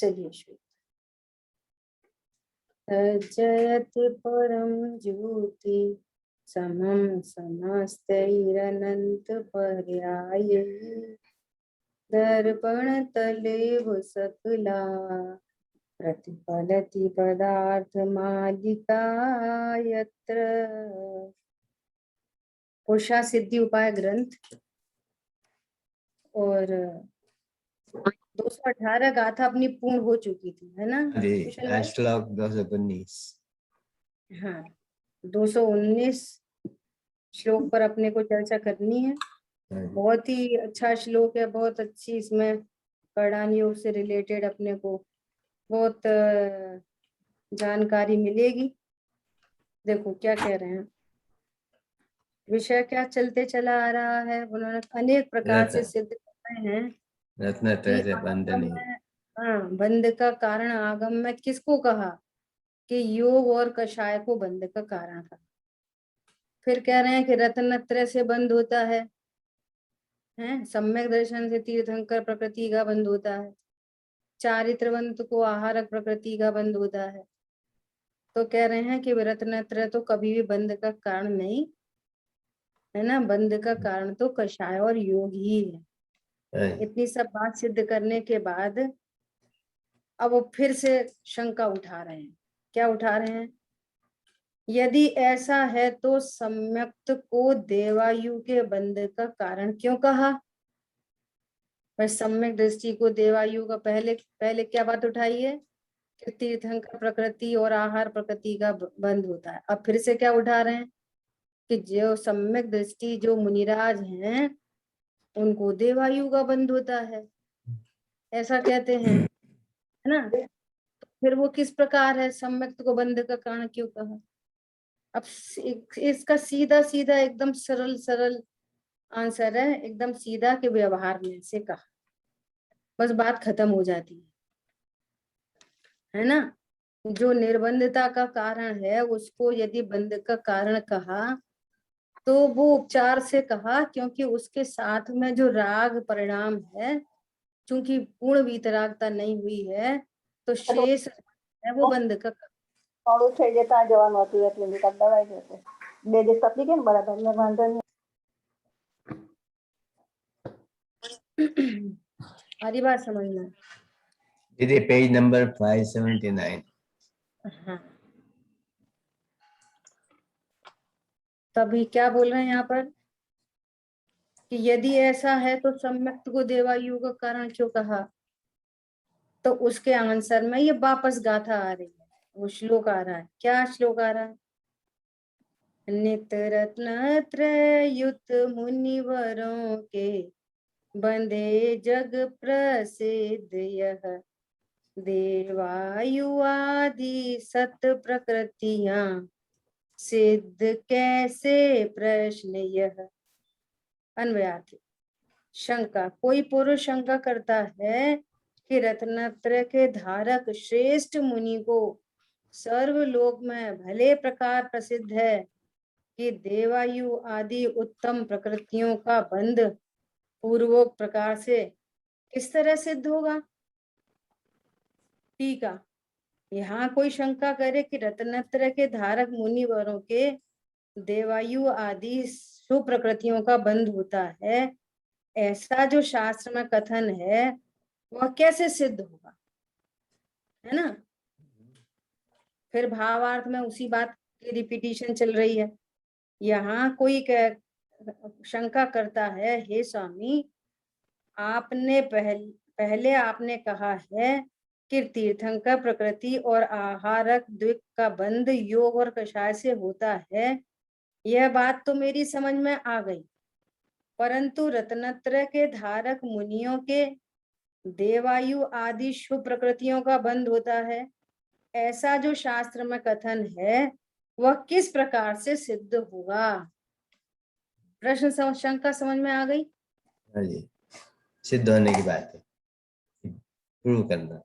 चलिए शुरू। जयत परम ज्योति समम समस्तैरनंत पर्याय दर्पण तलेव सकला प्रतिफलति पदार्थ मालिका यत्र। पुरुषा सिद्धि उपाय ग्रंथ और 218 गाथा अपनी पूर्ण हो चुकी थी, है ना? श्लोक 219। हाँ, 219 श्लोक पर अपने को चर्चा करनी है। बहुत ही अच्छा श्लोक है, बहुत अच्छी इसमें करणान योग से रिलेटेड अपने को बहुत जानकारी मिलेगी। देखो क्या कह रहे हैं, विषय क्या चलते चला आ रहा है। उन्होंने अनेक प्रकार से सिद्ध कर रहे हैं रत्नत्रय से बंध नहीं। हाँ, बंध का कारण आगम में किसको कहा कि योग और कषाय को बंध का कारण कहा। फिर कह रहे हैं कि रत्नत्रय से बंध होता है, सम्यक दर्शन से तीर्थंकर प्रकृति का बंध होता है, चारित्रवंत को आहारक प्रकृति का बंध होता है। तो कह रहे हैं कि रत्नत्रय तो कभी भी बंध का कारण नहीं है ना, बंध का कारण तो कषाय और योग ही है। इतनी सब बात सिद्ध करने के बाद अब वो फिर से शंका उठा रहे हैं। क्या उठा रहे हैं? यदि ऐसा है तो सम्यक्त को देवायु के बंध का कारण क्यों कहा? पर सम्यक दृष्टि को देवायु का पहले क्या बात उठाई है कि तीर्थंकर प्रकृति और आहार प्रकृति का बंध होता है। अब फिर से क्या उठा रहे हैं कि जो सम्यक दृष्टि जो मुनिराज हैं उनको देवायु का बंध होता है, ऐसा कहते हैं, है ना? तो फिर वो किस प्रकार है, सम्यक्त को बंध का कारण क्यों कहा? अब इसका सीधा सीधा एकदम सरल आंसर है, एकदम सीधा के व्यवहार में से कहा, बस बात खत्म हो जाती है ना। जो निर्बंधता का कारण है उसको यदि बंध का कारण कहा तो वो उपचार से कहा, क्योंकि उसके साथ में जो राग परिणाम है, चूंकि पूर्ण वीतरागता नहीं हुई है तो शेष है वो बंध का મોડું થઈ જતા જવાનું હતું એટલે મેં દવાઈ જશે 2 દિવસ તકલીફ કે બરાબર ને વાંધો નહીં। हरी बात समझना दीदी, पेज नंबर 579। हाँ, तभी क्या बोल रहे हैं यहाँ पर कि यदि ऐसा है तो सम्यक्त को देवायु का कारण क्यों कहा? तो उसके आंसर में ये वापस गाथा आ रही है, वो श्लोक आ रहा है। क्या श्लोक आ रहा है? नित रत्न त्रयुत मुनिवरों के बंधे जग प्रसिद्ध यह देवायु आदि सत प्रकृतियां सिद्ध कैसे प्रश्न यह। अन्वयार्थ शंका, कोई पुरुष शंका करता है कि रत्नत्रय के धारक श्रेष्ठ मुनि को सर्वलोक में भले प्रकार प्रसिद्ध है कि देवायु आदि उत्तम प्रकृतियों का बंध पूर्वोक्त प्रकार से किस तरह सिद्ध होगा? ठीक है, यहाँ कोई शंका करे कि रत्नत्रय के धारक मुनिवरों के देवायु आदि सुप्रकृतियों का बंध होता है, ऐसा जो शास्त्र में कथन है वह कैसे सिद्ध होगा, है ना? फिर भावार्थ में उसी बात की रिपीटिशन चल रही है। यहाँ कोई शंका करता है, हे स्वामी, आपने पहले आपने कहा है कि तीर्थंकर प्रकृति और आहारक द्विक का बंध योग और कषाय से होता है। यह बात तो मेरी समझ में आ गई, परंतु रत्नत्रय के धारक मुनियों के देवायु आदि शुभ प्रकृतियों का बंध होता है, ऐसा जो शास्त्र में कथन है वह किस प्रकार से सिद्ध होगा? प्रश्न शंका समझ में आ गई? हाँ जी, सिद्ध होने की बात है, प्रूव करना।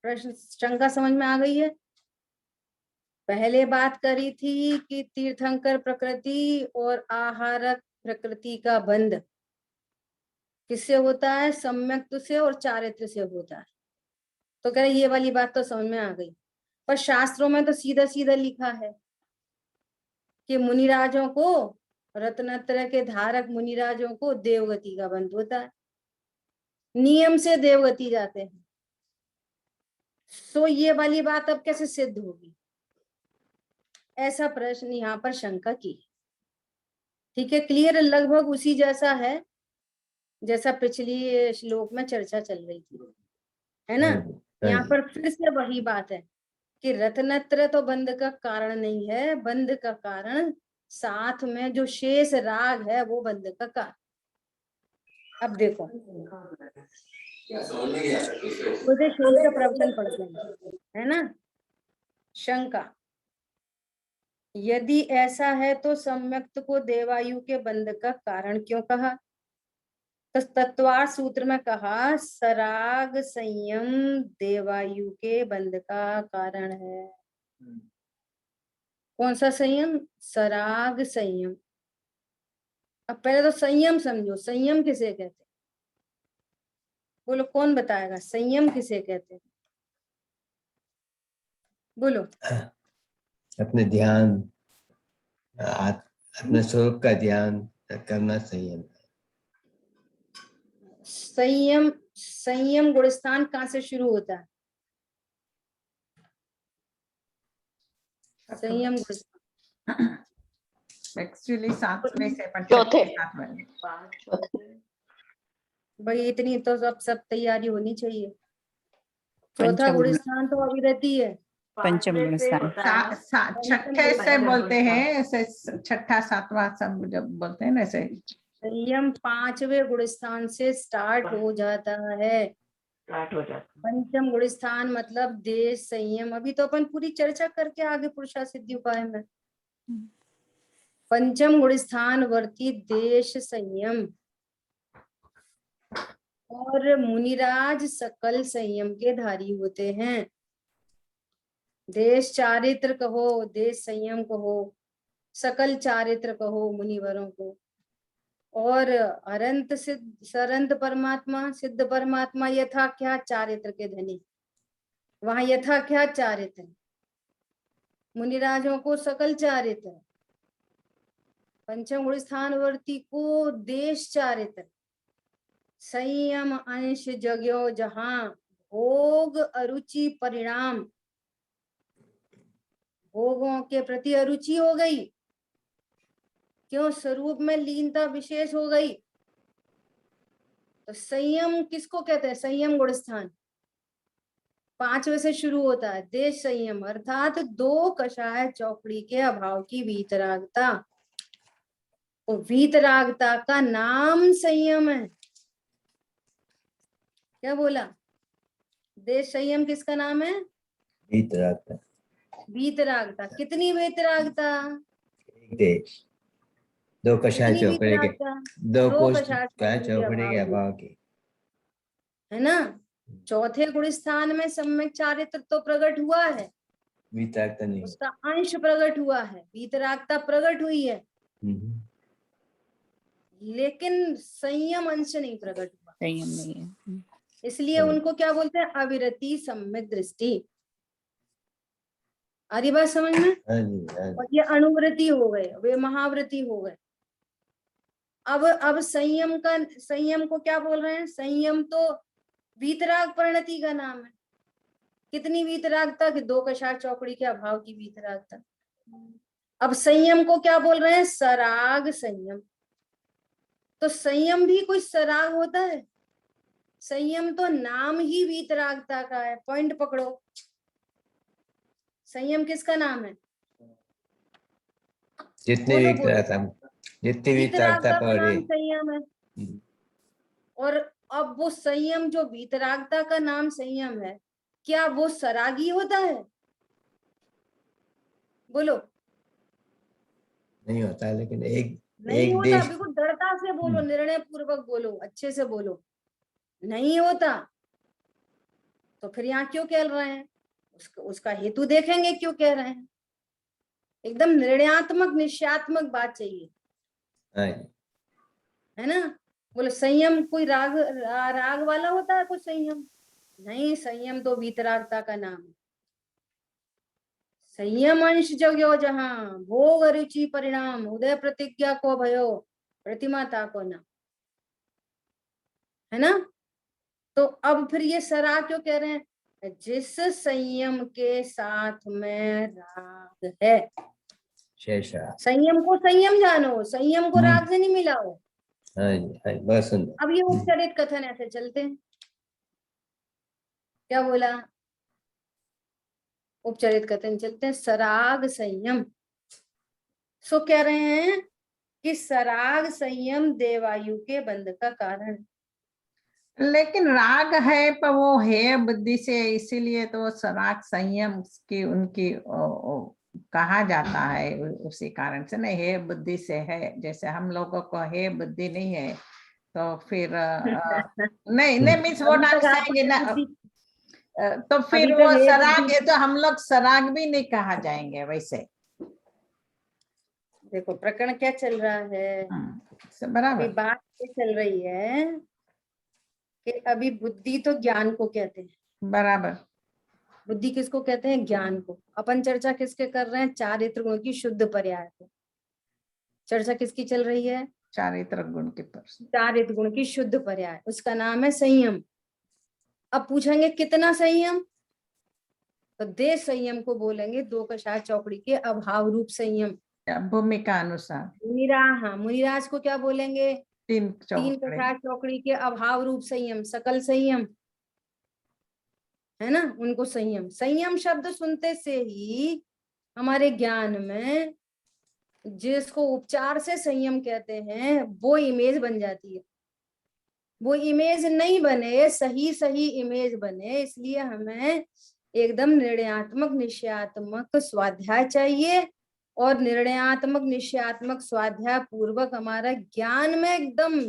प्रश्न शंका समझ में आ गई है? पहले बात करी थी कि तीर्थंकर प्रकृति और आहारक प्रकृति का बंध किससे होता है? सम्यक्त्व से और चारित्र से होता है। तो कह रहे ये वाली बात तो समझ में आ गई, पर शास्त्रों में तो सीधा सीधा लिखा है कि मुनिराजों को, रत्नत्रय के धारक मुनिराजों को देवगति का बंध होता है, नियम से देवगति जाते हैं। सो ये वाली बात अब कैसे सिद्ध होगी? ऐसा प्रश्न यहाँ पर शंका की। ठीक है, क्लियर, लगभग उसी जैसा है जैसा पिछली श्लोक में चर्चा चल रही थी, है ना। यहाँ पर फिर से वही बात है कि रत्नत्रय तो बंध का कारण नहीं है, बंध का कारण साथ में जो शेष राग है वो बंध का कारण। अब देखो, मुझे शेष का प्रवचन पढ़ते हैं, है ना। शंका, यदि ऐसा है तो सम्यक्त को देवायु के बंध का कारण क्यों कहा? तो तत्वार्थ सूत्र में कहा सराग संयम देवायु के बंध का कारण है। कौन सा संयम? सराग संयम। अब पहले तो संयम समझो, संयम किसे कहते हैं? बोलो, कौन बताएगा संयम किसे कहते हैं? बोलो। अपने ध्यान, अपने स्वरूप का ध्यान करना संयम। संयम, संयम गुणस्थान कहाँ से शुरू होता है? संयम गुणस्थान एक्चुअली सातवें से चौथे। भाई इतनी तो सब तैयारी होनी चाहिए। चौथा गुणस्थान तो अविरति है। पंचम गुणस्थान छठे से बोलते हैं ऐसे, छठा सातवां सब जब बोलते हैं ना ऐसे। संयम पांचवें गुणस्थान से स्टार्ट हो जाता है। पंचम गुणस्थान मतलब देश संयम। अभी तो अपन पूरी चर्चा करके आगे पुरुषा सिद्धि उपाय में। पंचम गुणस्थान वर्ती देश संयम, और मुनिराज सकल संयम के धारी होते हैं। देश चारित्र कहो, देश संयम कहो, सकल चारित्र कहो मुनिवरों को, और अनंत सिद्ध सरंत परमात्मा, सिद्ध परमात्मा यथाख्यात चारित्र के धनी। वहां यथाख्यात चारित्र, मुनिराजों को सकल चारित्र, पंचम गुणस्थानवर्ती को देश चारित्र, संयम अंश जग्यो जहां भोग अरुचि परिणाम, भोगों के प्रति अरुचि हो गई, क्यों? स्वरूप में लीनता विशेष हो गई। तो संयम किसको कहते हैं? संयम गुणस्थान पांचवे से शुरू होता है। देश संयम अर्थात दो कषाय चौकड़ी के अभाव की वीतरागता। तो वीतरागता का नाम संयम है। क्या बोला? देश संयम किसका नाम है? वीतरागता। वीतरागता। कितनी वीतरागता? एक देश, दो कषाय कितनी चौकड़े के, वीतरागता? दो दो कोष कषाय चौकड़े के अभाव की, है ना। चौथे गुणस्थान में सम्यक चारित्र तो प्रकट हुआ है, वीतरागता नहीं। उसका अंश प्रकट हुआ है, वीतरागता प्रकट हुई है, लेकिन संयम अंश नहीं प्रकट हुआ। संयम नहीं है। इसलिए उनको क्या बोलते हैं? अविरति सम्यक दृष्टि। आ रही बात समझ में? हाँ जी, हाँ जी। और ये अनुवृत्ति हो गए, वे महावृत्ति हो गए। अब संयम का, संयम को क्या बोल रहे हैं? संयम तो वीतराग परिणति का नाम है। कितनी वीतरागता? कि दो कषाय चौकड़ी के अभाव की वीतरागता। अब संयम को क्या बोल रहे हैं? सराग संयम। तो संयम भी कोई सराग होता है? संयम तो नाम ही वीतरागता का है। पॉइंट पकड़ो, संयम किसका नाम है? जितने बोलो, वीतरागता, जितनी वीतरागता वीतरागता का पर नाम संयम है। और अब वो संयम जो वीतरागता का नाम संयम है, क्या वो सरागी होता है? बोलो। नहीं होता, लेकिन एक नहीं होता। देश। बिल्कुल दृढ़ता से बोलो, निर्णय पूर्वक बोलो, अच्छे से बोलो। नहीं होता। तो फिर यहाँ क्यों कह रहे हैं? उसका हेतु देखेंगे क्यों कह रहे हैं। एकदम निर्णयात्मक निश्चयात्मक बात चाहिए, हाँ जी। है ना। बोलो संयम कोई राग वाला होता है कोई संयम? नहीं, संयम तो वीतरागता का नाम है। संयम अंश जगो जहां, भोग रुचि परिणाम, उदय प्रतिज्ञा को भयो, प्रतिमाता को ना, है ना? तो अब फिर ये सरा क्यों कह रहे हैं? जिस संयम के साथ में राग है, शेषा। संयम को संयम जानो, संयम को राग से नहीं मिलाओ। हाँ जी, हाँ जी, बहुत सुंदर। अब ये उपचरित कथन ऐसे चलते हैं। क्या बोला? उपचरित कथन चलते हैं, सराग संयम। सो कह रहे हैं कि सराग संयम देवायु के बंध का कारण है। लेकिन राग है पर वो है बुद्धि से, इसीलिए तो सराग संयम की उनकी कहा जाता है उसी कारण से। नहीं है बुद्धि से है, जैसे हम लोगों को है बुद्धि नहीं है तो फिर नहीं नहीं मीन्स वो अभी तक डॉक्टर आपको कहेंगे ना, बुद्धि, तो फिर अभी वो तक है सराग बुद्धि। है तो हम लोग सराग भी नहीं कहा जाएंगे वैसे। देखो प्रकरण क्या चल रहा है, अभी बराबर। बात ये चल रही है कि अभी बुद्धि तो ज्ञान को कहते हैं। बराबर। बुद्धि किसको कहते हैं? ज्ञान को। अपन चर्चा किसके कर रहे हैं? चारित्र गुण की शुद्ध पर्याय को। चर्चा किसकी चल रही है? चारित्र गुण के पर। चारित्र गुण की शुद्ध पर्याय, उसका नाम है संयम। अब पूछेंगे कितना संयम? तो देश संयम को बोलेंगे दो कषाय चौकड़ी के अभाव रूप संयम। भूमिका अनुसार। मुनिराज को क्या बोलेंगे? तीन तीन चौकड़ी। कषाय चौकड़ी के अभाव रूप संयम, सकल संयम, है ना? उनको संयम, संयम शब्द सुनते से ही हमारे ज्ञान में जिसको उपचार से संयम कहते हैं वो इमेज बन जाती है। वो इमेज नहीं बने, सही सही इमेज बने, इसलिए हमें एकदम निर्णयात्मक निश्चयात्मक स्वाध्याय चाहिए। और निर्णयात्मक निश्चयात्मक स्वाध्याय पूर्वक हमारा ज्ञान में एकदम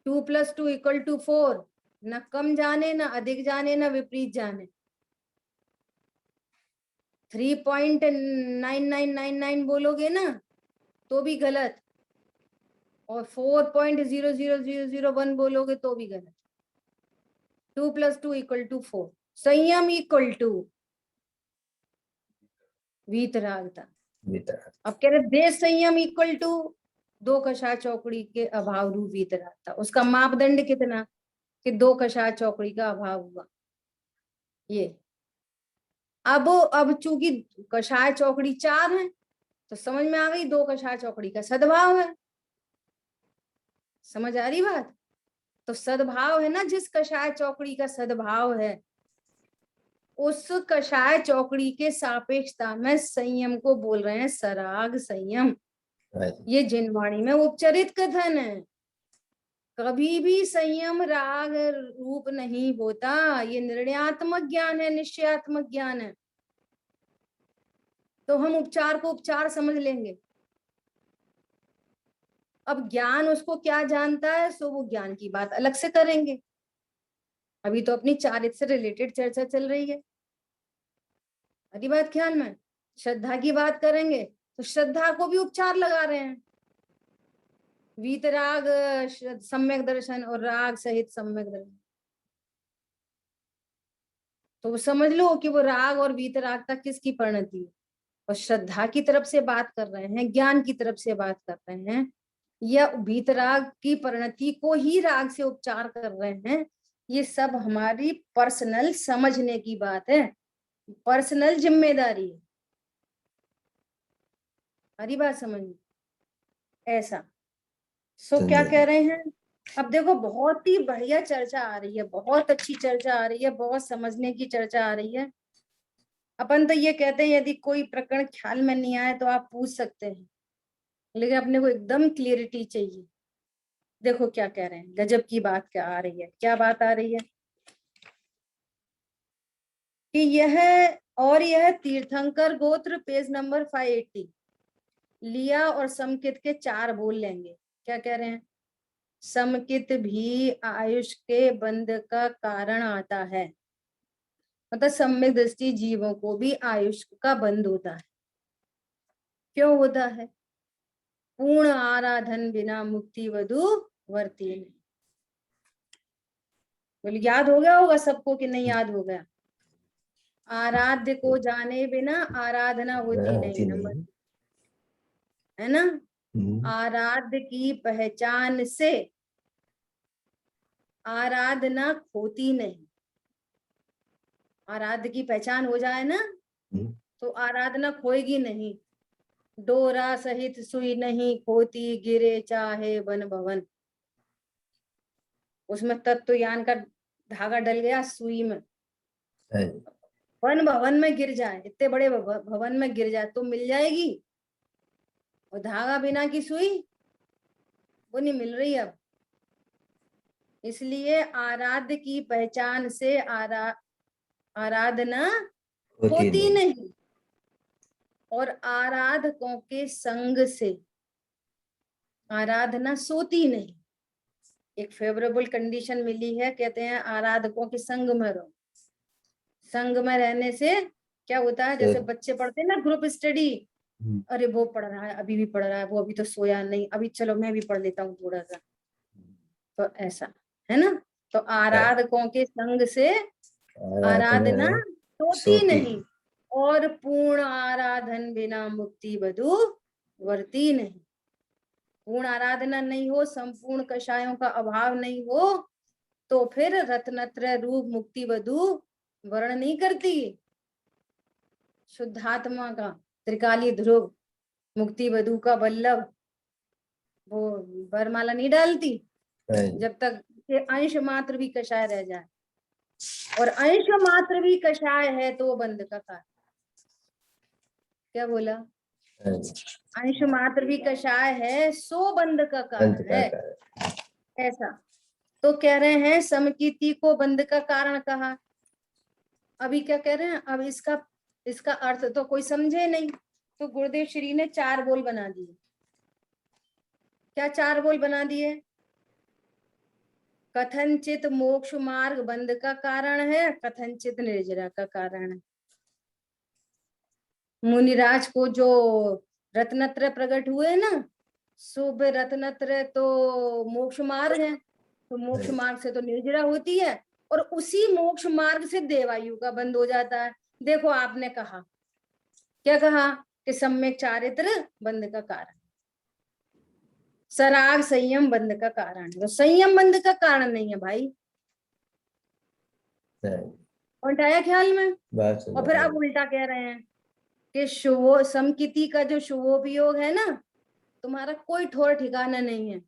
2 + 2 = 4, न कम जाने, न अधिक जाने, न विपरीत जाने। 3.9999 बोलोगे ना तो भी गलत, और 4.00001 बोलोगे तो भी गलत। 2 + 2 = 4। संयम इक्वल टू वीतरागता। अब कह रहे देश संयम इक्वल टू दो कषाय चौकड़ी के अभाव रूप वीतरागता। उसका मापदंड कितना? कि दो कषाय चौकड़ी का अभाव हुआ। ये अब चूंकि कषाय चौकड़ी 4 है तो समझ में आ गई दो कषाय चौकड़ी का सद्भाव है। समझ आ रही बात? तो सद्भाव है ना, जिस कषाय चौकड़ी का सद्भाव है उस कषाय चौकड़ी के सापेक्षता में संयम को बोल रहे हैं सराग संयम। ये जिनवाणी में उपचरित कथन है। कभी भी संयम राग रूप नहीं होता, ये निर्णयात्मक ज्ञान है, निश्चयात्मक ज्ञान है। तो हम उपचार को उपचार समझ लेंगे। अब ज्ञान उसको क्या जानता है सो वो ज्ञान की बात अलग से करेंगे। अभी तो अपनी चारित्र से रिलेटेड चर्चा चल रही है। अभी बात ख्याल में, श्रद्धा की बात करेंगे तो श्रद्धा को भी उपचार लगा रहे हैं। वीतराग सम्यक दर्शन और राग सहित सम्यक दर्शन। तो समझ लो कि वो राग और वीतरागता किसकी परिणति है। और श्रद्धा की तरफ से बात कर रहे हैं, ज्ञान की तरफ से बात कर रहे हैं, या वीतराग की परिणति को ही राग से उपचार कर रहे हैं। ये सब हमारी पर्सनल समझने की बात है, पर्सनल जिम्मेदारी है। हमारी बात समझ ऐसा। सो क्या कह रहे हैं? अब देखो बहुत ही बढ़िया चर्चा आ रही है, बहुत अच्छी चर्चा आ रही है, बहुत समझने की चर्चा आ रही है। अपन तो ये कहते हैं यदि कोई प्रकरण ख्याल में नहीं आए तो आप पूछ सकते हैं, लेकिन अपने को एकदम क्लियरिटी चाहिए। देखो क्या कह रहे हैं, गजब की बात क्या आ रही है। क्या बात आ रही है कि यह तीर्थंकर गोत्र पेज नंबर 580 लिया और समकित के 4 बोल लेंगे। क्या कह रहे हैं? समकित भी आयुष के बंध का कारण आता है, मतलब सम्यक दृष्टि जीवों को भी आयुष का बंध होता है। क्यों होता है? पूर्ण आराधन बिना मुक्ति वधु वर्ती नहीं। बोले याद हो गया होगा सबको कि नहीं याद हो गया? आराध्य को जाने बिना आराधना होती होती नहीं, नंबर नहीं। है ना। हम्म, आराध्य की पहचान से आराधना खोती नहीं। आराध्य की पहचान हो जाए ना हम्म, तो आराधना खोएगी नहीं। डोरा सहित सुई नहीं खोती, गिरे चाहे वन भवन। उसमें तत्व ज्ञान का धागा डल गया सुई में। है। वन भवन में गिर जाए, इतने बड़े भवन में गिर जाए तो मिल जाएगी, और धागा बिना की सुई वो नहीं मिल रही अब। इसलिए आराध्य की पहचान से आराधना होती नहीं, और आराधकों के संग से आराधना सोती नहीं। एक फेवरेबल कंडीशन मिली है, कहते हैं आराधकों के संग में रहो। संग में रहने से क्या होता है, जैसे बच्चे पढ़ते हैं ना ग्रुप स्टडी, अरे वो पढ़ रहा है, अभी भी पढ़ रहा है, वो अभी तो सोया नहीं, अभी चलो मैं भी पढ़ लेता हूँ थोड़ा सा, तो ऐसा है ना। तो आराधकों के संग से आराधना सोती नहीं, और पूर्ण आराधन बिना मुक्ति वधु वर्ती नहीं। पूर्ण आराधना नहीं हो, संपूर्ण कषायों का अभाव नहीं हो, तो फिर रत्नत्रय रूप मुक्ति वधु वर्ण नहीं करती। शुद्धात्मा का त्रिकाली ध्रुव मुक्ति वधु का वल्लभ वो वरमाला नहीं डालती जब तक ये अंश मात्र भी कषाय रह जाए। और अंश मात्र भी कषाय है तो वो बंध का कार्य। क्या बोला? अंश मात्र भी कषाय है सो बंध का कारण है, ऐसा। तो कह रहे हैं समकीर्ति को बंध का कारण कहा। अभी क्या कह रहे हैं, अब इसका अर्थ तो कोई समझे नहीं, तो गुरुदेव श्री ने 4 बोल बना दिए। क्या 4 बोल बना दिए? कथनचित मोक्ष मार्ग बंध का कारण है, कथनचित निर्जरा का कारण है। मुनिराज को जो रत्नत्रय प्रकट हुए ना, शुभ रत्नत्रय तो मोक्ष मार्ग है, तो मोक्ष मार्ग से तो निर्जरा होती है, और उसी मोक्ष मार्ग से देवायु का बंध हो जाता है। देखो आपने कहा, क्या कहा कि सम्यक चारित्र बंध का कारण, सराग संयम बंध का कारण है। तो संयम बंध का कारण नहीं है भाई, पॉइंट आया ख्याल में? और फिर अब उल्टा कह रहे हैं कि शुभ समकिति का जो शुभोपयोग है ना, तुम्हारा कोई ठोर ठिकाना नहीं है।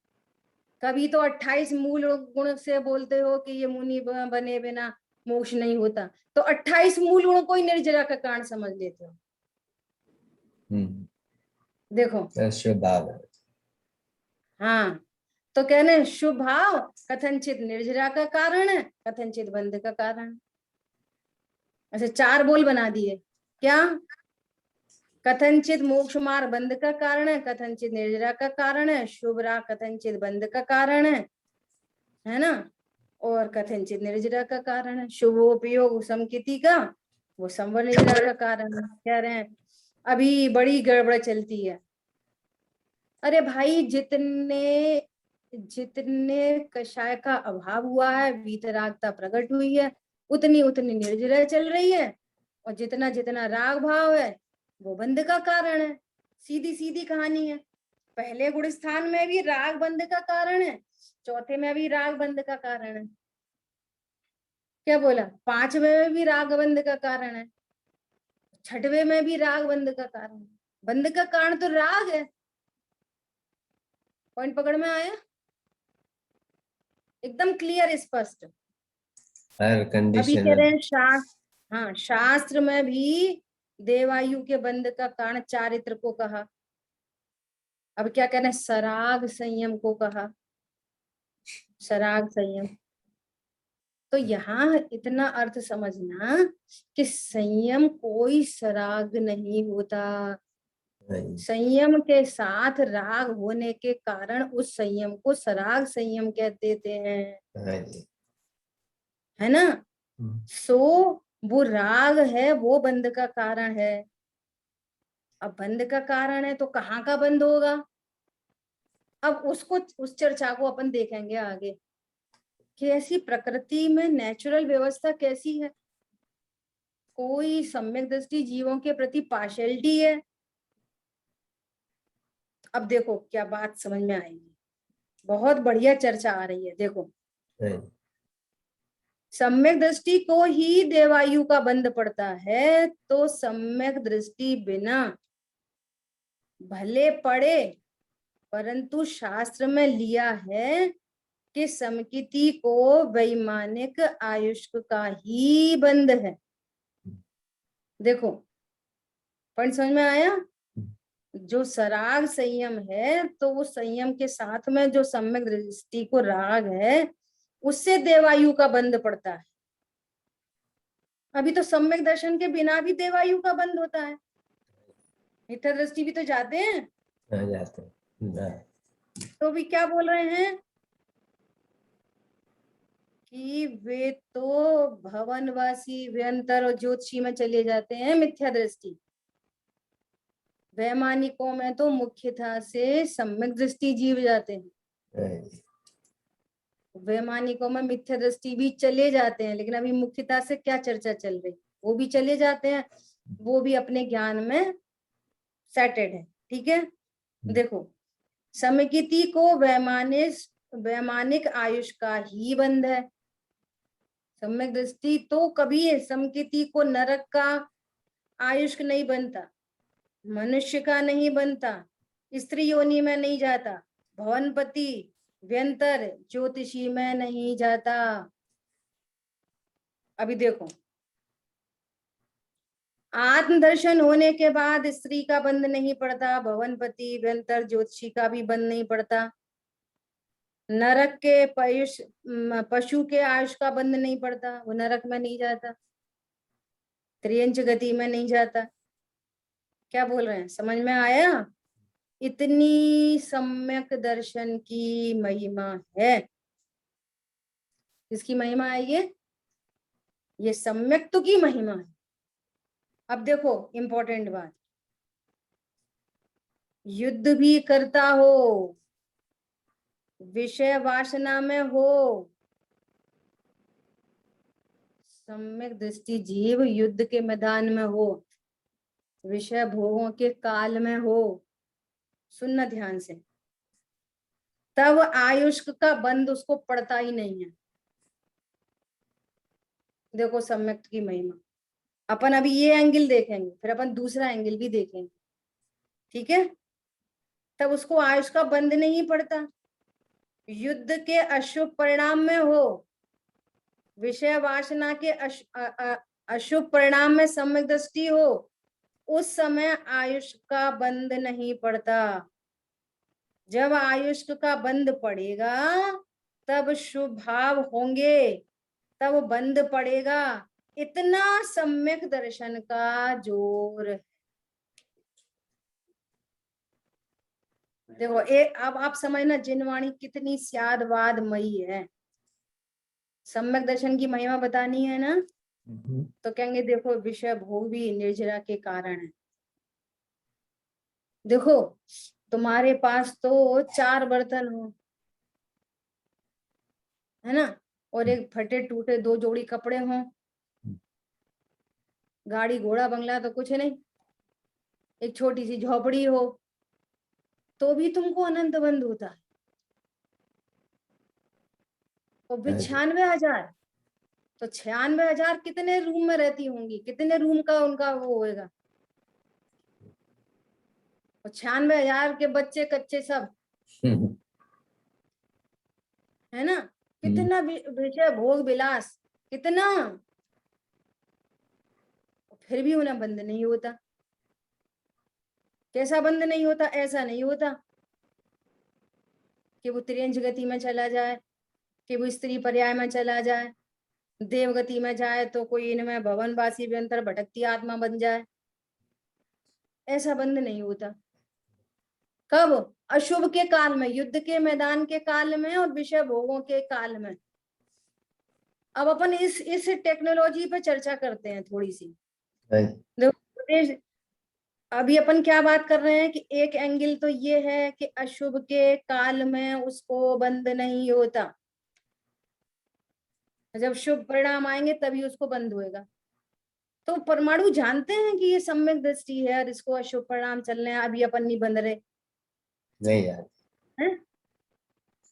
कभी तो 28 मूल गुण से बोलते हो कि ये मुनि बने बिना मोक्ष नहीं होता, तो 28 मूल गुण को ही निर्जरा का कारण समझ लेते हो। देखो शुभ भाव। हाँ, तो कहने शुभ भाव कथनचित निर्जरा का कारण है, कथनचित बंध का कारण। ऐसे 4 बोल बना दिए। क्या? कथनचित मोक्ष मार्ग बंध का कारण है, कथनचित निर्जरा का कारण है, शुभ राग कथनचित बंध का कारण है ना, और कथनचित निर्जरा का कारण है। शुभोपयोग समकिति का वो संवर निर्जरा का कारण है। कह रहे हैं अभी बड़ी गड़बड़ चलती है। अरे भाई, जितने कषाय का अभाव हुआ है, वीतरागता प्रकट हुई है, उतनी उतनी निर्जरा चल रही है, और जितना जितना राग भाव है वो बंध का कारण है। सीधी सीधी कहानी है। पहले गुण स्थान में भी राग बंध का कारण है, चौथे में भी राग बंध का कारण है। क्या बोला? 5वें में भी राग बंध का कारण है, 6वें में भी राग बंध का कारण है। बंध का कारण तो राग है। पॉइंट पकड़ में आया? एकदम क्लियर स्पष्ट। अभी कह रहे हैं हाँ, शास्त्र में भी देवायु के बंध का कारण चारित्र को कहा। अब क्या कहना है? सराग संयम को कहा, सराग संयम। तो यहाँ इतना अर्थ समझना कि संयम कोई सराग नहीं होता। संयम के साथ राग होने के कारण उस संयम को सराग संयम कह देते हैं, है ना। सो वो राग है, वो बंध का कारण है। अब बंध का कारण है तो कहाँ का बंध होगा? अब उसको, उस चर्चा को अपन देखेंगे आगे कि ऐसी प्रकृति में नेचुरल व्यवस्था कैसी है, कोई सम्यक दृष्टि जीवों के प्रति पार्शियलिटी है। अब देखो क्या बात समझ में आएगी, बहुत बढ़िया चर्चा आ रही है। देखो सम्यक दृष्टि को ही देवायु का बंध पड़ता है, तो सम्यक दृष्टि बिना भले पड़े, परंतु शास्त्र में लिया है कि समकिति को वैमानिक आयुष्क का ही बंध है। देखो पॉइंट समझ में आया? जो सराग संयम है, तो वो संयम के साथ में जो सम्यक दृष्टि को राग है, उससे देवायु का बंध पड़ता है। अभी तो सम्यक दर्शन के बिना भी देवायु का बंध होता है, मिथ्या दृष्टि भी तो जाते हैं। जाते हैं। तो भी क्या बोल रहे हैं कि वे तो भवनवासी व्यंतर और ज्योतिषी में चले जाते हैं मिथ्या दृष्टि। वैमानिकों में तो मुख्यतः से सम्यक दृष्टि जीव जाते हैं। वैमानिकों में मिथ्या दृष्टि भी चले जाते हैं, लेकिन अभी मुख्यतः से क्या चर्चा चल रही, वो भी चले जाते हैं, वो भी अपने ज्ञान में सेटेड है। ठीक है, देखो समकिति को वैमानिक आयुष का ही बंध है। सम्यक दृष्टि तो कभी समकिति को नरक का आयुष नहीं बनता, मनुष्य का नहीं बनता, स्त्री योनि में नहीं जाता, भवनपति व्यंतर ज्योतिषी में नहीं जाता। अभी देखो आत्मदर्शन होने के बाद स्त्री का बंध नहीं पड़ता, भवनपति व्यंतर ज्योतिषी का भी बंध नहीं पड़ता, नरक के पशु के आयुष का बंध नहीं पड़ता, वो नरक में नहीं जाता, त्रियंच गति में नहीं जाता। क्या बोल रहे हैं, समझ में आया? इतनी सम्यक दर्शन की महिमा है। किसकी महिमा है ये सम्यक्तु की महिमा है। अब देखो इंपॉर्टेंट बात, युद्ध भी करता हो, विषय वासना में हो, सम्यक दृष्टि जीव युद्ध के मैदान में हो, विषय भोगों के काल में हो, सुनना ध्यान से, तब आयुष्क का बंध उसको पड़ता ही नहीं है। देखो सम्यक की महिमा, अपन अभी ये एंगल देखेंगे, फिर अपन दूसरा एंगल भी देखेंगे। ठीक है, तब उसको आयुष का बंध नहीं पड़ता। युद्ध के अशुभ परिणाम में हो, विषय वासना के अशुभ परिणाम में सम्यक दृष्टि हो, उस समय आयुष का बंध नहीं पड़ता। जब आयुष का बंध पड़ेगा तब शुभ भाव होंगे, तब बंध पड़ेगा। इतना सम्यक दर्शन का जोर है। देखो अब आप समझना जिनवाणी कितनी स्यादवादमयी है। सम्यक दर्शन की महिमा बतानी है ना, तो कहेंगे देखो विषय भोग भी निर्जरा के कारण है। देखो तुम्हारे पास तो 4 बर्तन हो, है ना, और एक फटे टूटे 2 जोड़ी कपड़े हों, गाड़ी घोड़ा बंगला तो कुछ नहीं, एक छोटी सी झोपड़ी हो, तो भी तुमको अनंत बंध होता है। और 96,000, तो 96,000 कितने रूम में रहती होंगी, कितने रूम का उनका वो होएगा। और 96,000 के बच्चे कच्चे सब, है ना, कितना विषय भोग विलास, कितना, फिर भी उन्हें बंद नहीं होता। कैसा बंद नहीं होता? ऐसा नहीं होता कि वो त्रियंच गति में चला जाए, कि वो स्त्री पर्याय में चला जाए, देवगति में जाए तो कोई इनमें भवनवासी व्यंतर भटकती आत्मा बन जाए, ऐसा बंद नहीं होता। कब? अशुभ के काल में, युद्ध के मैदान के काल में और विषय भोगों के काल में। अब अपन इस टेक्नोलॉजी पे चर्चा करते हैं थोड़ी सी। अभी अपन क्या बात कर रहे हैं कि एक एंगल तो ये है कि अशुभ के काल में उसको बंद नहीं होता, जब शुभ परिणाम आएंगे तभी उसको बंद होएगा। तो परमाणु जानते हैं कि ये सम्यक दृष्टि है और इसको अशुभ परिणाम चल रहे हैं, अभी अपन नहीं बंद रहे नहीं यार, हैं?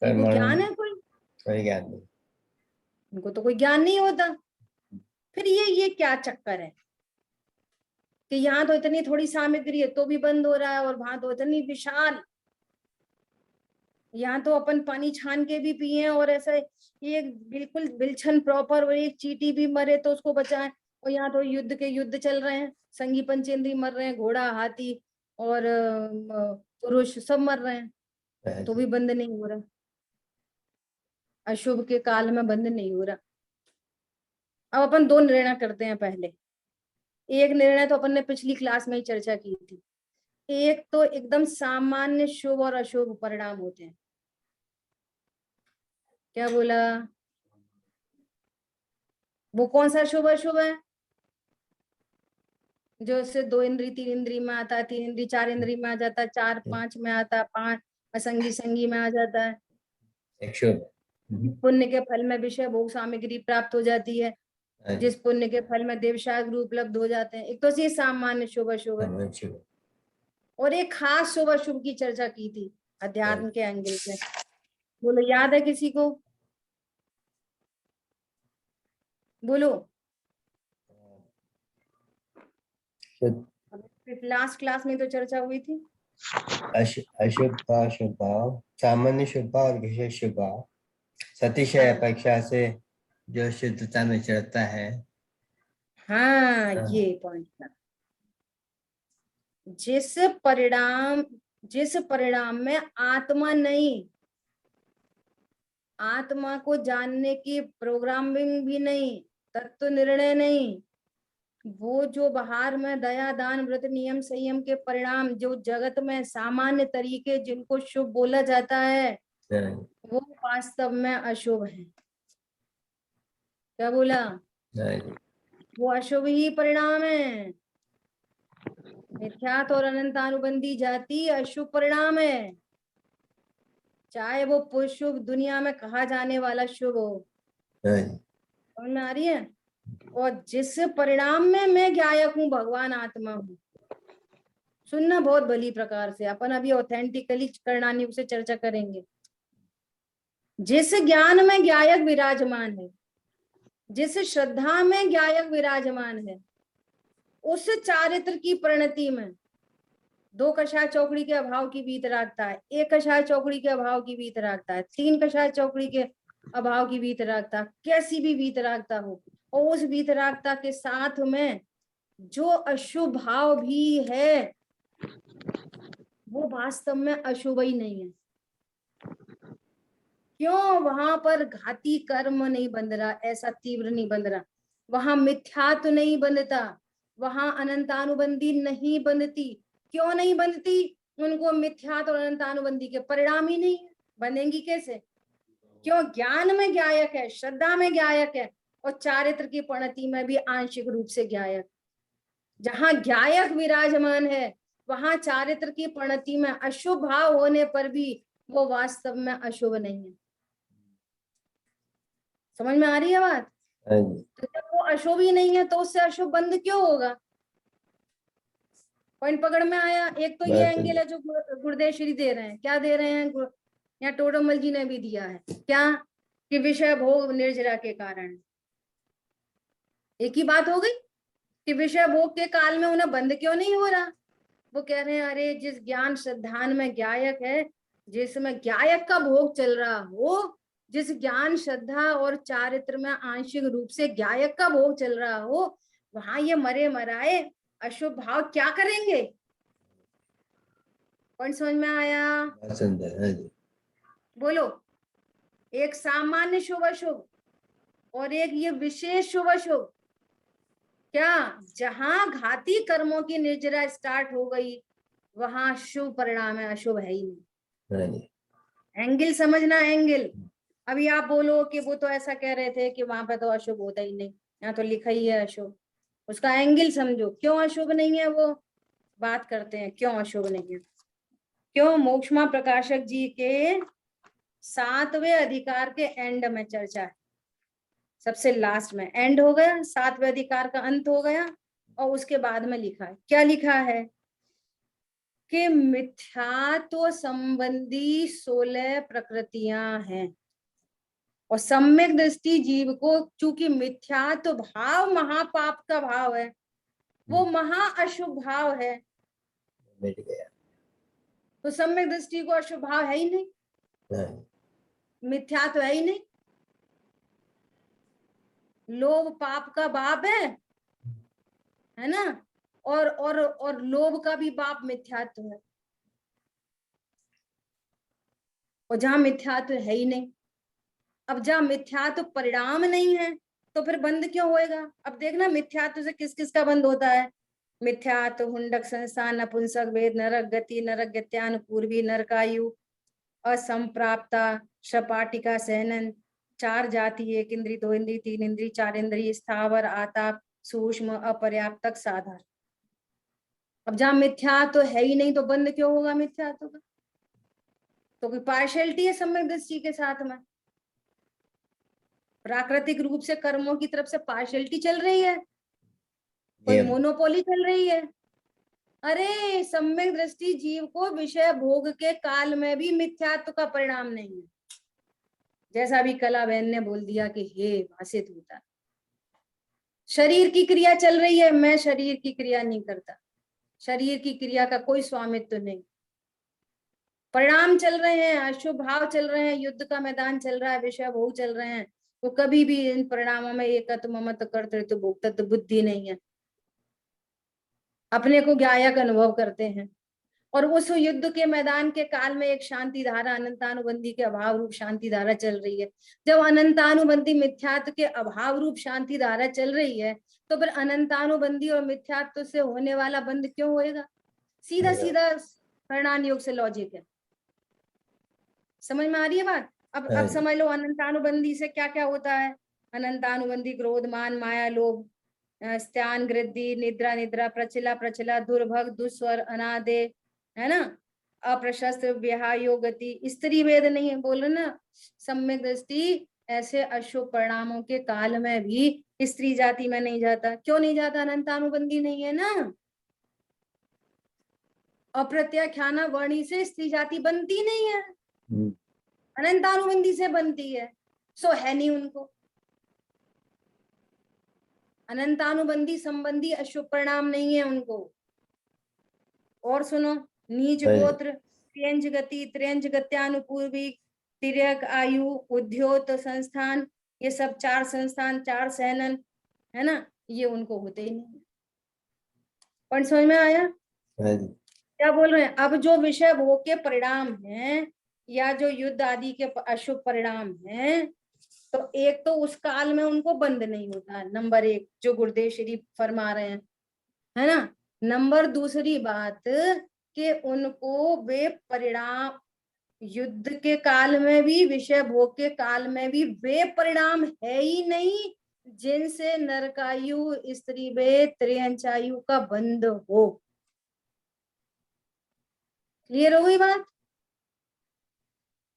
इनको ज्ञान है कोई? कोई ज्ञान नहीं। इनको तो कोई ज्ञान नहीं होता। फिर ये क्या चक्कर है कि यहाँ तो इतनी थोड़ी सामग्री है तो भी बंद हो रहा है और वहां तो इतनी विशाल, यहाँ तो अपन पानी छान के भी पिए और ऐसा ये बिल्कुल बिलछन प्रॉपर, और एक चींटी भी मरे तो उसको बचाएं, और यहाँ तो युद्ध के युद्ध चल रहे हैं, संगी पंचेंद्री मर रहे हैं, घोड़ा हाथी और पुरुष सब मर रहे हैं, तो भी बंद नहीं हो रहा, अशुभ के काल में बंद नहीं हो रहा। अब अपन दो निर्णय करते हैं। पहले एक निर्णय तो अपन ने पिछली क्लास में ही चर्चा की थी, एक तो एकदम सामान्य शुभ और अशुभ परिणाम होते हैं। क्या बोला? वो कौन सा शुभ अशुभ है? जो इससे 2 इंद्री 3 इंद्री में आता है, 3 इंद्री 4 इंद्री में आ जाता है, 4 5 में आता है, 5 असंगी संगी में आ जाता है। एक शुभ पुण्य के फल में विषय भोग सामग्री प्राप्त हो जाती है, जिस पुण्य के फल में देवशाग रूप उपलब्ध हो जाते हैं। एक तो ये सामान्य शुभ अशुभ है, और एक खास शुभ अशुभ की चर्चा की थी अध्यात्म के एंगल से। बोलो, याद है किसी को? बोलो। लास्ट क्लास में तो चर्चा हुई थी। अशुभ का शुभ भाव, सामान्य शुभ भाव और विशेष शुभ भाव सतिशय अपेक्षा से जो शुद्धता में चढ़ता है। हाँ, ये पॉइंट था। जिस परिणाम में आत्मा नहीं, आत्मा को जानने की प्रोग्रामिंग भी नहीं, तत्व निर्णय नहीं, वो जो बाहर में दया दान व्रत नियम संयम के परिणाम जो जगत में सामान्य तरीके जिनको शुभ बोला जाता है, वो वास्तव में अशुभ है। क्या बोला? वो अशुभ ही परिणाम है। मिथ्यात्व और अनंतानुबंधी जाति अशुभ परिणाम है, चाहे वो शुभ दुनिया में कहा जाने वाला शुभ हो। समझ में आ रही है? और जिस परिणाम में मैं ज्ञायक हूँ, भगवान आत्मा हूँ, सुनना बहुत भली प्रकार से, अपन अभी ऑथेंटिकली करणानियुक्त से चर्चा करेंगे। जिस ज्ञान में ज्ञायक विराजमान है, जिस श्रद्धा में ज्ञायक विराजमान है, उस चारित्र की परिणति में 2 कषाय चौकड़ी के अभाव की वीतरागता है, 1 कषाय चौकड़ी के अभाव की वीतरागता है, 3 कषाय चौकड़ी के अभाव की वीतरागता, कैसी भी वीतरागता हो, और उस वीतरागता के साथ में जो अशुभ भाव भी है वो वास्तव में अशुभ ही नहीं है। क्यों? वहां पर घाती कर्म नहीं बंध रहा, ऐसा तीव्र नहीं बंध रहा, वहां मिथ्यात्व नहीं बंधता, वहां अनंतानुबंधी नहीं बंधती। क्यों नहीं बंधती? उनको मिथ्यात्व और अनंतानुबंधी के परिणाम ही नहीं है, बंधेंगी कैसे? क्यों? ज्ञान में ज्ञायक है, श्रद्धा में ज्ञायक है, और चारित्र की परिणति में भी आंशिक रूप से ज्ञायक। जहां ज्ञायक विराजमान है वहां चारित्र की परिणति में अशुभ भाव होने पर भी वो वास्तव में अशुभ नहीं है। समझ में आ रही है बात? तो जब वो अशुभ ही नहीं है तो उससे अशुभ बंध क्यों होगा? पॉइंट पकड़ में आया? एक तो ये एंगल है जो गुरुदेव श्री दे रहे हैं। क्या दे रहे हैं? या टोडरमल जी ने भी दिया है क्या, कि विषय भोग निर्जरा के कारण। एक ही बात हो गई कि विषय भोग के काल में उन्हें बंद क्यों नहीं हो रहा। वो कह रहे हैं अरे जिस ज्ञान श्रद्धान में ज्ञायक है, जिसमें ज्ञायक का भोग चल रहा हो, जिस ज्ञान श्रद्धा और चारित्र में आंशिक रूप से ज्ञायक का भोग चल रहा हो, वहां ये मरे मराए अशुभ भाव क्या करेंगे? कौन समझ में आया? बोलो। एक सामान्य शुभ अशुभ और एक ये विशेष शुभ अशुभ। क्या? जहां घाती कर्मों की निर्जरा स्टार्ट हो गई वहां शुभ परिणाम है, अशुभ है ही नहीं। एंगल समझना, एंगल। अभी आप बोलो कि वो तो ऐसा कह रहे थे कि वहां पे तो अशुभ होता ही नहीं, यहाँ तो लिखा ही है अशुभ। उसका एंगल समझो, क्यों अशुभ नहीं है वो? बात करते हैं क्यों अशुभ नहीं है। क्यों मोक्षमा प्रकाशक जी के 7वें अधिकार के एंड में चर्चा है, सबसे लास्ट में एंड हो गया, 7वें अधिकार का अंत हो गया, और उसके बाद में लिखा है, क्या लिखा है कि मिथ्यात्व संबंधी 16 प्रकृतियां हैं, और सम्यक दृष्टि जीव को चूंकि मिथ्यात्व भाव महापाप का भाव है, वो महा अशुभ भाव है, मिट गया। तो सम्यक दृष्टि को अशुभ भाव है ही नहीं, नहीं, मिथ्यात्व है ही नहीं। लोभ पाप का बाप है ना, और लोभ का भी बाप मिथ्यात्व है, और जहां मिथ्यात्व है ही नहीं, अब जहां मिथ्यात्व परिणाम नहीं है तो फिर बंद क्यों होएगा। अब देखना मिथ्यात्व से किस किस का बंद होता है। मिथ्यात्व हुंडक संस्थान नपुंसक वेद नरक गति नरक गत्यान पूर्वी नरकायु असंप्राप्ता शपाटिका सहनन 4 जाति 1 इंद्री 2 इंद्री 3 इंद्री 4 इंद्री स्थावर आताप सूक्ष्म अपर्याप्तक साधारण। अब जहां मिथ्यात्व है ही नहीं तो बंद क्यों होगा मिथ्यात्व का, तो कोई पार्शियलिटी है सम्यक दृष्टि के साथ में, प्राकृतिक रूप से कर्मों की तरफ से पार्शियलिटी चल रही है, कोई ये मोनोपोली चल रही है। अरे सम्यक दृष्टि जीव को विषय भोग के काल में भी मिथ्यात्व का परिणाम नहीं है, जैसा अभी कला बहन ने बोल दिया कि हे भाषित होता है। शरीर की क्रिया चल रही है, मैं शरीर की क्रिया नहीं करता, शरीर की क्रिया का कोई स्वामित्व नहीं, परिणाम चल रहे हैं, अशुभ भाव चल रहे हैं, युद्ध का मैदान चल रहा है, विषय भोग चल रहे हैं, वो कभी भी इन परिणामों में एकत्व ममत्व कर्तृत्व भोक्तृत्व बुद्धि नहीं है, अपने को ज्ञायक अनुभव करते हैं। और उस युद्ध के मैदान के काल में एक शांति धारा अनंतानुबंधी के अभाव रूप शांति धारा चल रही है। जब अनंतानुबंधी मिथ्यात्व के अभाव रूप शांति धारा चल रही है तो फिर अनंतानुबंधी और मिथ्यात्व से होने वाला बंद क्यों होएगा। सीधा सीधा परिणाम योग से लॉजिक है, समझ में आ रही है बात। अब समझ लो अनंतानुबंधी से क्या क्या होता है। अनंतानुबंधी क्रोध मान माया लोभ स्त्यान गृद्धि निद्रा निद्रा प्रचला प्रचला दुर्भग दुस्वर अनादे, है ना, अप्रशस्त विहायो गति, स्त्री वेद नहीं है बोल रहे ना, सम्यक दृष्टि ऐसे अशुभ परिणामों के काल में भी स्त्री जाति में नहीं जाता। क्यों नहीं जाता, अनंतानुबंधी नहीं है ना। अप्रत्याख्याना वर्णी से स्त्री जाति बनती नहीं है, अनंतानुबंधी से बनती है, सो है नहीं उनको। अनंतानुबंधी संबंधी अशुभ परिणाम नहीं है उनको। और सुनो, नीच गोत्र त्र्यंज गति त्र्यंज गत्यानुपूर्वी तिर्यक आयु उद्योत संस्थान, ये सब 4 संस्थान 4 सहनन, है ना, ये उनको होते ही नहीं। पॉइंट समझ में आया क्या बोल रहे हैं। अब जो विषय भोग के परिणाम हैं या जो युद्ध आदि के अशुभ परिणाम हैं, तो एक तो उस काल में उनको बंद नहीं होता, नंबर 1 जो गुरुदेव श्री फरमा रहे हैं, है ना। नंबर दूसरी बात कि उनको वे परिणाम युद्ध के काल में भी विषय भोग के काल में भी वे परिणाम है ही नहीं जिनसे नरकायु स्त्री वे त्रियंचायु का बंध हो। क्लियर हो गई बात।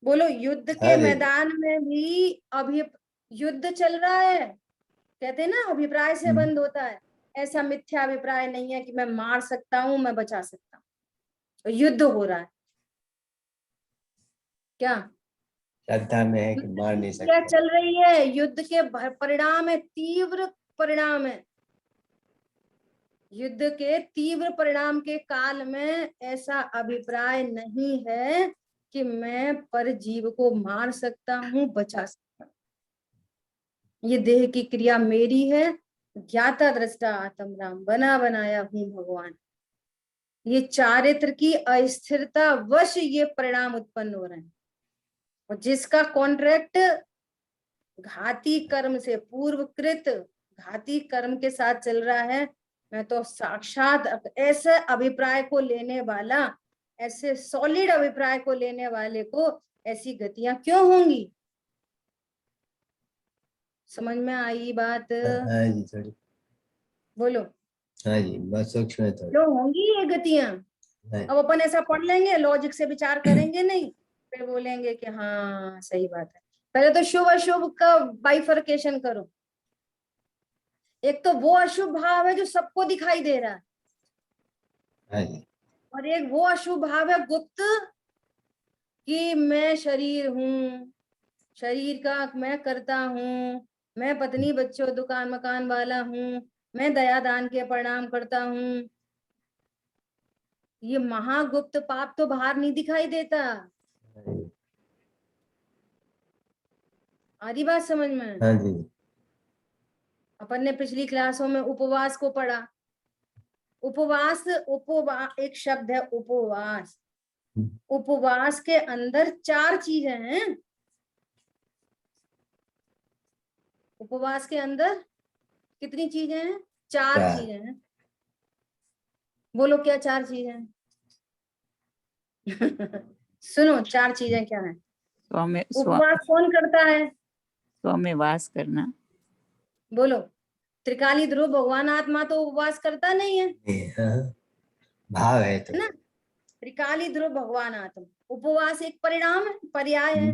बोलो, युद्ध के मैदान में भी अभी युद्ध चल रहा है, कहते हैं ना अभिप्राय से बंद होता है, ऐसा मिथ्या अभिप्राय नहीं है कि मैं मार सकता हूं मैं बचा सकता हूं, तो युद्ध हो रहा है। क्या श्रद्धा में है कि मार नहीं सकते, क्या चल रही है, युद्ध के परिणाम है, तीव्र परिणाम है। युद्ध के तीव्र परिणाम के काल में ऐसा अभिप्राय नहीं है कि मैं परजीव को मार सकता हूं बचा सकता हूं। ये देह की क्रिया मेरी है, ज्ञाता दृष्टा आत्म राम, बना बनाया हूं भगवान। ये चारित्र की अस्थिरता वश ये परिणाम उत्पन्न हो रहे हैं, और जिसका कॉन्ट्रैक्ट घाती कर्म से पूर्वकृत घाती कर्म के साथ चल रहा है, मैं तो साक्षात ऐसे अभिप्राय को लेने वाला, ऐसे सॉलिड अभिप्राय को लेने वाले को ऐसी गतियां क्यों होंगी। समझ में आई बात। हाँ जी थोड़ी बोलो। हाँ जी, बहुत सूक्ष्म है थोड़ी। जो होंगी ये गतियां, हाँ, अब अपन ऐसा पढ़ लेंगे, लॉजिक से विचार करेंगे नहीं, फिर बोलेंगे कि हाँ सही बात है। पहले तो शुभ अशुभ का बाइफर्केशन करो। एक तो वो अशुभ भाव है जो सबको दिखाई दे रहा है, हाँ जी, और एक वो अशुभ भाव है गुप्त, कि मैं शरीर हूँ, शरीर का मैं करता हूँ, मैं पत्नी बच्चों दुकान मकान वाला हूँ, मैं दया दान के प्रणाम करता हूँ। ये महागुप्त पाप तो बाहर नहीं दिखाई देता। हाँ जी, आधी बात समझ में? हाँ जी, अपन ने पिछली क्लासों में उपवास को पढ़ा। उपवास, एक शब्द है उपवास। उपवास के अंदर 4 चीजें हैं। उपवास के अंदर कितनी चीजें हैं? 4 चार। चीजें हैं। बोलो क्या 4 चीजें हैं? सुनो 4 चीजें क्या है? उपवास कौन करता है? स्व में वास करना। बोलो। त्रिकाली ध्रुव भगवान आत्मा तो उपवास करता नहीं है, हाँ, भाव है तो। है ना? त्रिकाली ध्रुव भगवान आत्मा, उपवास एक परिणाम है, पर्याय है।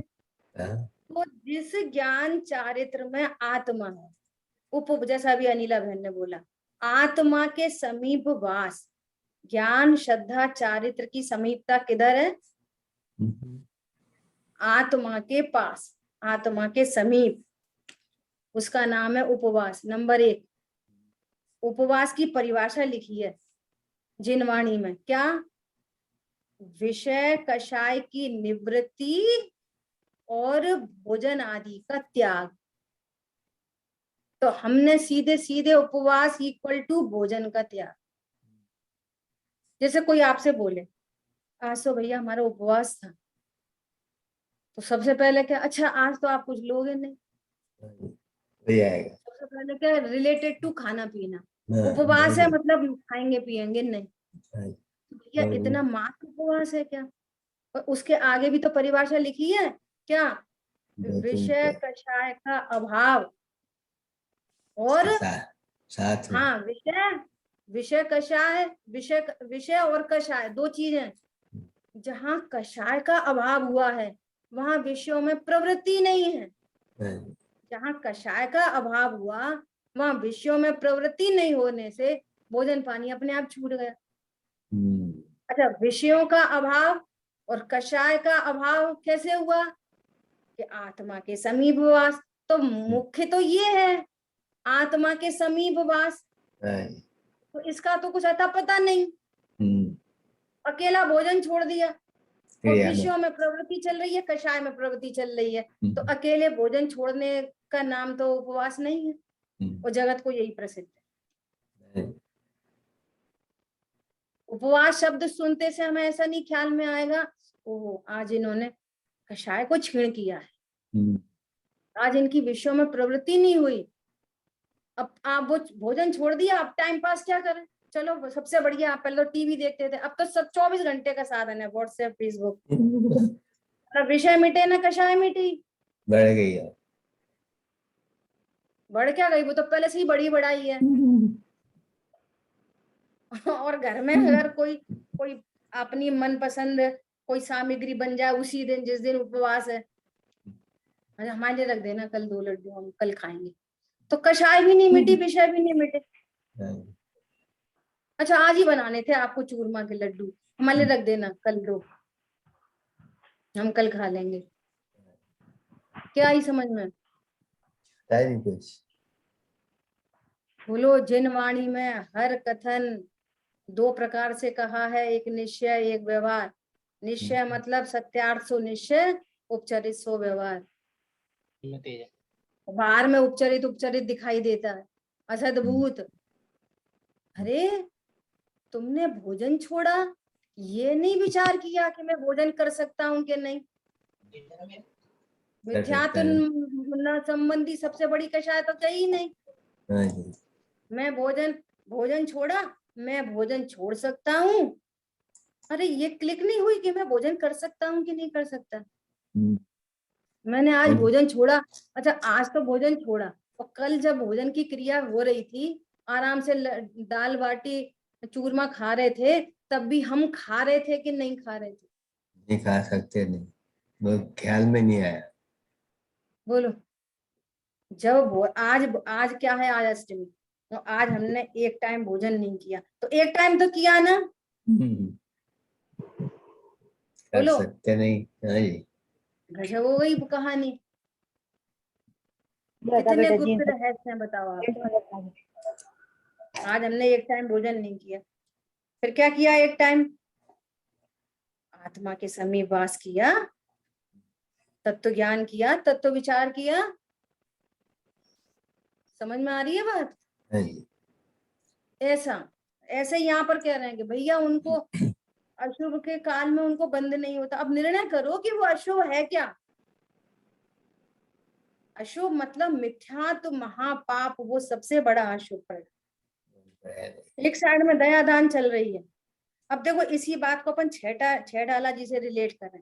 हाँ, तो जिस ज्ञान चारित्र में आत्मा है, जैसा अभी अनिला बहन ने बोला, आत्मा के समीप वास, ज्ञान श्रद्धा चारित्र की समीपता किधर है? आत्मा के पास, आत्मा के समीप, उसका नाम है उपवास। नंबर 1, उपवास की परिभाषा लिखी है जिनवाणी में, क्या? विषय कषाय की निवृत्ति और भोजन आदि का त्याग। तो हमने सीधे सीधे उपवास इक्वल टू भोजन का त्याग। जैसे कोई आपसे बोले आज तो भैया हमारा उपवास था, तो सबसे पहले क्या, अच्छा आज तो आप कुछ लोगे नहीं, वही आएगा। सबसे पहले क्या, रिलेटेड टू खाना पीना। हाँ, उपवास है मतलब खाएंगे पिएंगे नहीं। हाँ, तो भैया इतना मात्र उपवास है क्या? और उसके आगे भी तो परिभाषा लिखी है, क्या? विषय कषाय का अभाव और, साथ में। हाँ विषय कषाय, विषय और कषाय 2 चीजें। जहाँ कषाय का अभाव हुआ है वहां विषयों में प्रवृत्ति नहीं है। हाँ, जहाँ कषाय का अभाव हुआ वहां विषयों में प्रवृत्ति नहीं होने से भोजन पानी अपने आप छूट गया। अच्छा, विषयों का अभाव और कषाय का अभाव कैसे हुआ? कि आत्मा के समीप वास। तो मुख्य तो ये है, आत्मा के समीप वास। हाँ, तो इसका तो कुछ अता पता नहीं, अकेला भोजन छोड़ दिया और क्रिया में। विषयों में प्रवृत्ति चल रही है, कषाय में प्रवृत्ति चल रही है। तो अकेले भोजन छोड़ने का नाम तो उपवास नहीं है, और जगत को यही प्रसिद्ध है। उपवास शब्द सुनते से हमें ऐसा नहीं ख्याल में आएगा ओहो आज इन्होंने कषाय को छीण किया है, आज इनकी विषयों में प्रवृत्ति नहीं हुई। अब आप वो भोजन छोड़ दिया, अब टाइम पास क्या करें? चलो सबसे बढ़िया, आप पहले तो टीवी देखते थे, अब तो सब 24 घंटे का साधन है, व्हाट्सएप फेसबुक। विषय मिटे ना कषाय मिटी। बढ़ गई है। बढ़ क्या गई, वो तो पहले से ही बड़ी बढ़ाई है। और घर में अगर कोई कोई अपनी मनपसंद कोई सामग्री बन जाए उसी दिन जिस दिन उपवास है, अच्छा हमारे लिए रख देना, कल 2 लड्डू हम कल खाएंगे, तो कषाय भी नहीं मिटी, विषय भी नहीं मिटे। अच्छा आज ही बनाने थे आपको चूरमा के लड्डू, हमारे लिए रख देना, कल 2 हम कल खा लेंगे। क्या ही समझ में? कुछ बोलो। जिन वाणी में हर कथन 2 प्रकार से कहा है, एक निश्चय एक व्यवहार। निश्चय मतलब सत्यार्थ सो निश्चय, उपचरित सो व्यवहार। बाहर में उपचरित उपचरित दिखाई देता है, असद्भूत। अरे तुमने भोजन छोड़ा, ये नहीं विचार किया कि मैं भोजन कर सकता हूँ कि नहीं। मिथ्यात्व संबंधी सबसे बड़ी कषाय तो चाहिए नहीं। मैं भोजन छोड़ा, मैं भोजन छोड़ सकता हूँ। अरे ये क्लिक नहीं हुई कि मैं भोजन कर सकता हूँ कि नहीं कर सकता। मैंने आज भोजन छोड़ा, अच्छा आज तो भोजन छोड़ा, और कल जब भोजन की क्रिया हो रही थी आराम से दाल बाटी चूरमा खा रहे थे, तब भी हम खा रहे थे कि नहीं खा रहे थे? नहीं खा सकते, नहीं, वो ख्याल में नहीं आया। बोलो। आज आज क्या है, आज अष्टमी, तो आज हमने एक टाइम भोजन नहीं किया, तो एक टाइम तो किया ना। कर बोलो। सकते नहीं। हाँ जी। गजब हो गई कहानी। बेटा कितने बेटा गुप्त जीन्स रहस्य हैं बताओ आप। जीन्स आज हमने एक टाइम भोजन नहीं किया, फिर क्या किया? एक टाइम आत्मा के समीप वास किया, तत्व ज्ञान किया, तत्व विचार किया। समझ में आ रही है बात? हाँ जी। ऐसा ऐसे यहाँ पर कह रहे हैं कि भैया उनको अशुभ के काल में उनको बंद नहीं होता। अब निर्णय करो कि वो अशुभ है क्या। अशुभ मतलब मिथ्यात्व, महापाप, वो सबसे बड़ा अशुभ परिणाम। एक साइड में दया दान चल रही है। अब देखो इसी बात को अपन छेड़ाला जी से रिलेट करें।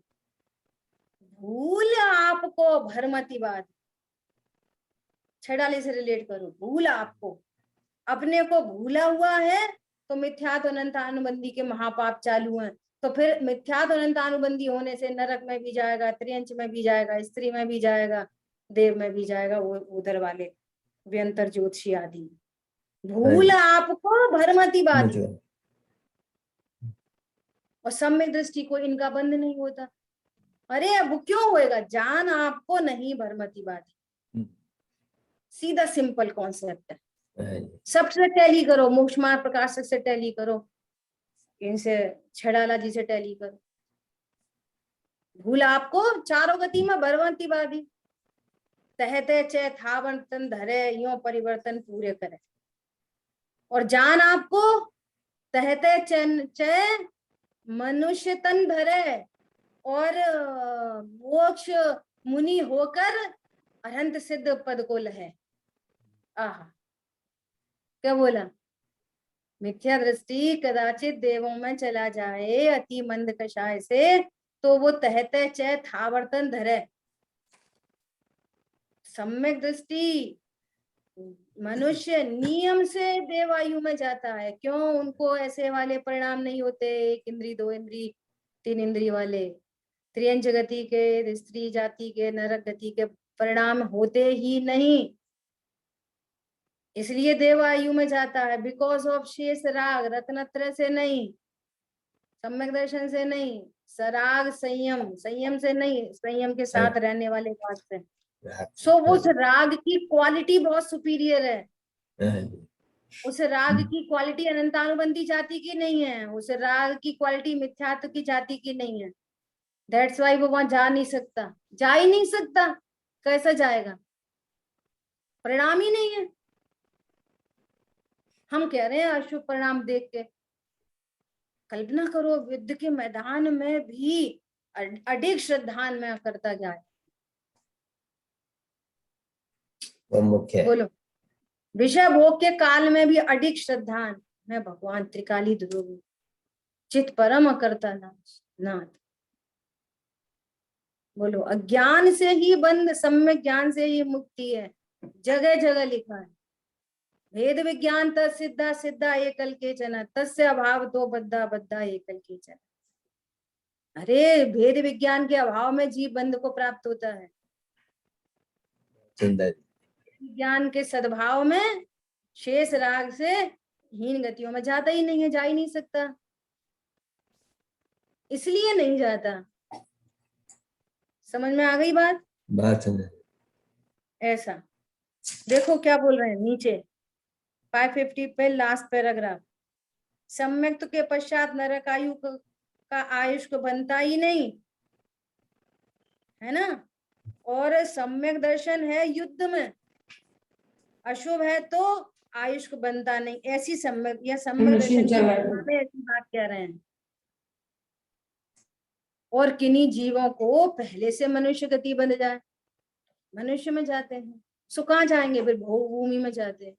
भूल आपको भरमतिवाद, छेड़ाले से रिलेट करो। भूल आपको, अपने को भूला हुआ है तो मिथ्यात अनंतानुबंधी के महापाप चालू हैं। तो फिर मिथ्यात अनंतानुबंधी होने से नरक में भी जाएगा, त्रियंच में भी जाएगा, स्त्री में भी जाएगा, देव में भी जाएगा, वो उधर वाले व्यंतर ज्योतिषी आदि। भूल आपको भरमतिवादी, मुझे और सम्यक दृष्टि को इनका बंद नहीं होता। अरे अब क्यों होएगा? जान आपको नहीं भरमतिवादी, सीधा सिंपल कॉन्सेप्ट है। हाँ जी। सबसे टैली करो, मोक्ष मार्ग प्रकाशक से टैली करो, इनसे छड़ाला जी से टैली करो। भूल आपको चारों गति में भरमतिवादी, तहते चे थावंतन धरे यो परिवर्तन पूरे करे। और जान आपको तहते चे मनुष्य तन धरे और मोक्ष मुनि होकर अनंत सिद्ध पद को लहे। आहा, क्या बोला? मिथ्या दृष्टि कदाचित देवों में चला जाए अति मंद कषाय से, तो वो तहते चे थावर्तन धरे। सम्यक दृष्टि मनुष्य नियम से देवायु में जाता है। क्यों? उनको ऐसे वाले परिणाम नहीं होते, एक इंद्री, दो इंद्री, तीन इंद्री वाले त्रियंच गति के, स्त्री जाति के, नरक गति के परिणाम होते ही नहीं, इसलिए देवायु में जाता है। बिकॉज ऑफ शेष राग, रत्नत्रय से नहीं, सम्यक दर्शन से नहीं, सराग संयम, संयम से नहीं, संयम के साथ रहने वाले बात से। सो उस राग की क्वालिटी बहुत सुपीरियर है। हाँ जी। उस राग की क्वालिटी अनंतानुबंधी जाति की नहीं है, उस राग की क्वालिटी मिथ्यात्व की जाति की नहीं है। दैट्स वाई वो वहां जा नहीं सकता, जा ही नहीं सकता। कैसा जाएगा? परिणाम ही नहीं है। हम कह रहे हैं अशुभ परिणाम देख के। कल्पना करो युद्ध के मैदान में भी अधिक श्रद्धान में करता जाए। वो मुख्य है। बोलो। विषय भोग के काल में भी अधिक श्रद्धान में भगवान त्रिकाली ध्रुव चित परम करता नाथ। बोलो। अज्ञान से ही बंध, सम्यक ज्ञान से ही मुक्ति है। जगह जगह लिखा है। भेद विज्ञान सिद्धा सिद्धा एकल के जना, तस्य अभाव तो बद्धा बद्धा एकल के जना। अरे भेद विज्ञान के अभाव में जीव बंध को प्राप्त होता है, सुंदर। ज्ञान के सद्भाव में शेष राग से हीन गतियों में जाता ही नहीं है, जा ही नहीं सकता, इसलिए नहीं जाता। समझ में आ गई बात? बात सुंदर। ऐसा देखो क्या बोल रहे हैं नीचे 550 पे लास्ट पैराग्राफ। सम्यक के पश्चात नरक आयु का आयुष को बनता ही नहीं है ना। और सम्यक दर्शन है युद्ध में, अशुभ है तो आयुष को बनता नहीं। ऐसी सम्यक या सम्यक दर्शन की में ऐसी बात कह रहे हैं। और किन्हीं जीवों को पहले से मनुष्य गति बन जाए, मनुष्य में जाते हैं। सो कहाँ जाएंगे फिर? भोग भूमि में जाते हैं।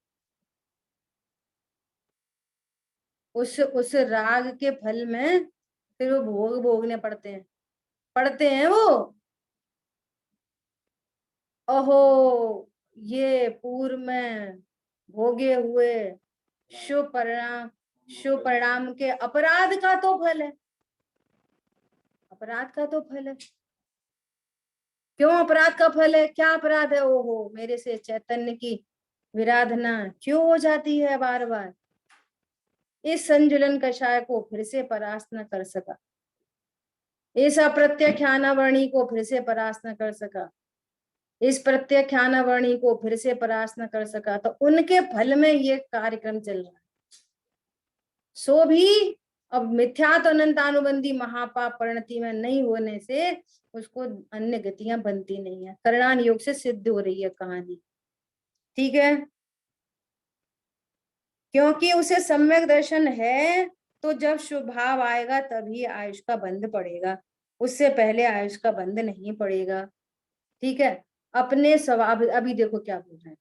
उस राग के फल में फिर वो भोग भोगने पड़ते हैं वो। ओहो, ये पूर्व में भोगे हुए शुभ परिणाम के अपराध का तो फल है, अपराध का तो फल है। क्यों अपराध का फल है? क्या अपराध है? ओहो, मेरे से चैतन्य की विराधना क्यों हो जाती है बार बार? इस संजुलन कषाय को फिर से परास्त न कर सका, इस अप्रत्याख्यानावर्णी को फिर से परास्त न कर सका, इस प्रत्याख्यानावर्णी को फिर से परास्त न कर सका, तो उनके फल में ये कार्यक्रम चल रहा है। सो भी अब मिथ्यात अनंतानुबंधी महापाप परिणति में नहीं होने से उसको अन्य गतियां बनती नहीं है, करणान योग से सिद्ध हो रही है कहानी, ठीक है। क्योंकि उसे सम्यक दर्शन है, तो जब शुभ भाव आएगा तभी आयुष का बंध पड़ेगा, उससे पहले आयुष का बंध नहीं पड़ेगा, ठीक है। अपने स्वभाव, अभी देखो क्या बोल रहे हैं,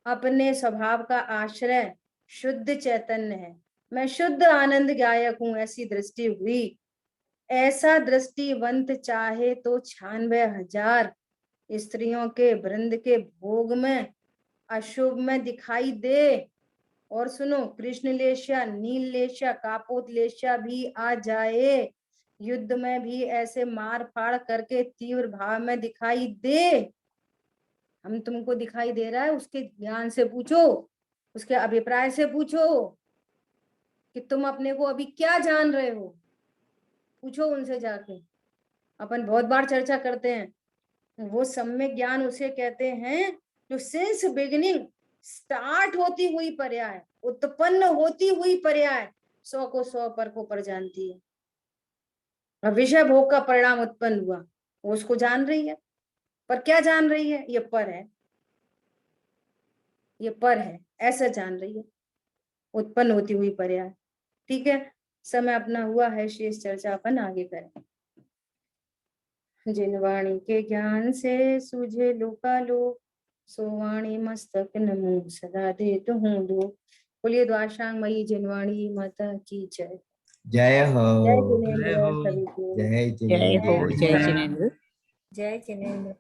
अपने स्वभाव का आश्रय शुद्ध चैतन्य है, मैं शुद्ध आनंद गायक हूं, ऐसी दृष्टि हुई। ऐसा दृष्टिवंत चाहे तो 96,000 स्त्रियों के वृंद के भोग में अशुभ में दिखाई दे, और सुनो, कृष्ण लेशिया, नील लेशिया, कापोत लेशिया भी आ जाए, युद्ध में भी ऐसे मार फाड़ करके तीव्र भाव में दिखाई दे। हम तुमको दिखाई दे रहा है, उसके ज्ञान से पूछो, उसके अभिप्राय से पूछो कि तुम अपने को अभी क्या जान रहे हो, पूछो उनसे जाके। अपन बहुत बार चर्चा करते हैं, वो सम्यक ज्ञान उसे कहते हैं जो सिंस बिगिनिंग स्टार्ट होती हुई पर्याय, उत्पन्न होती हुई पर्याय 100 को 100 पर को पर जानती है। अब विषय भोग का परिणाम उत्पन्न हुआ, वो उसको जान रही है, पर क्या जान रही है? ये पर है, ये पर है, ऐसा जान रही है, उत्पन्न होती हुई पर्याय, ठीक है। समय अपना हुआ है, शेष चर्चा अपन आगे करें। जिन वाणी के ज्ञान से सूझे लोकालोक, सो वाणी मस्तक नमो सदा देत हूँ लोक। बोलिए द्वारशांग जिनवाणी माता की जय। जय हो, जय जय जिनेन्द्र हो। सभी को। जय जय हो, जिनेन्द्र। जय जिनेन्द्र। जय जिनेन्द्र।